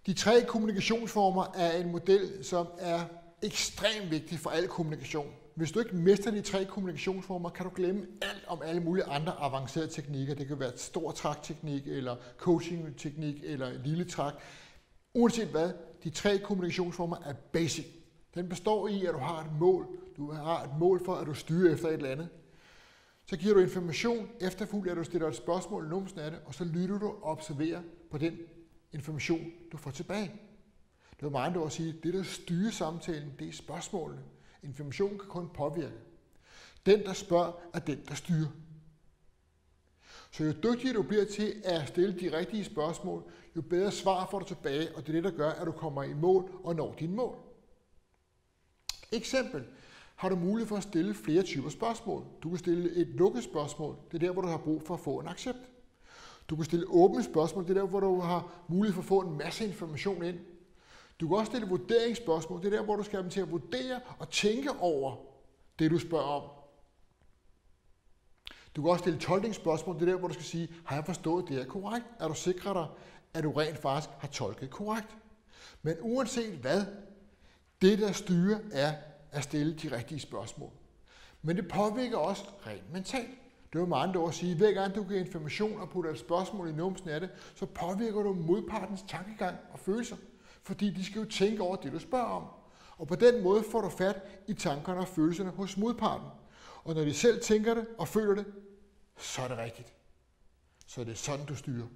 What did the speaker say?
De 3 kommunikationsformer er en model, som er ekstremt vigtig for al kommunikation. Hvis du ikke mestrer de 3 kommunikationsformer, kan du glemme alt om alle mulige andre avancerede teknikker. Det kan være et stor trækteknik, eller coaching-teknik, eller lille træk. Uanset hvad, de 3 kommunikationsformer er basic. Den består i, at du har et mål. Du har et mål for, at du styrer efter et eller andet. Så giver du information, efterfulgt at du stiller et spørgsmål, numsen af det, og så lytter du og observerer på den information, du får tilbage. Det er meget at sige, at det, der styrer samtalen, det er spørgsmålene. Information kan kun påvirke. Den, der spørger, er den, der styrer. Så jo dygtigere du bliver til at stille de rigtige spørgsmål, jo bedre svar får du tilbage, og det er det, der gør, at du kommer i mål og når dine mål. Eksempel. Har du mulighed for at stille flere typer spørgsmål. Du kan stille et lukket spørgsmål. Det er der, hvor du har brug for at få en accept. Du kan stille åbne spørgsmål. Det er der, hvor du har mulighed for at få en masse information ind. Du kan også stille vurderingsspørgsmål. Det er der, hvor du skal have dem til at vurdere og tænke over det, du spørger om. Du kan også stille tolkningsspørgsmål. Det er der, hvor du skal sige, har jeg forstået det her korrekt? Er du sikker dig, at du rent faktisk har tolket korrekt? Men uanset hvad, det der styrer er at stille de rigtige spørgsmål. Men det påvirker også rent mentalt. Det var med andre ord at sige, at hver gang du giver information og putter et spørgsmål i numsen af det, så påvirker du modpartens tankegang og følelser. Fordi de skal jo tænke over det, du spørger om. Og på den måde får du fat i tankerne og følelserne hos modparten. Og når de selv tænker det og føler det, så er det rigtigt. Så det er sådan, du styrer.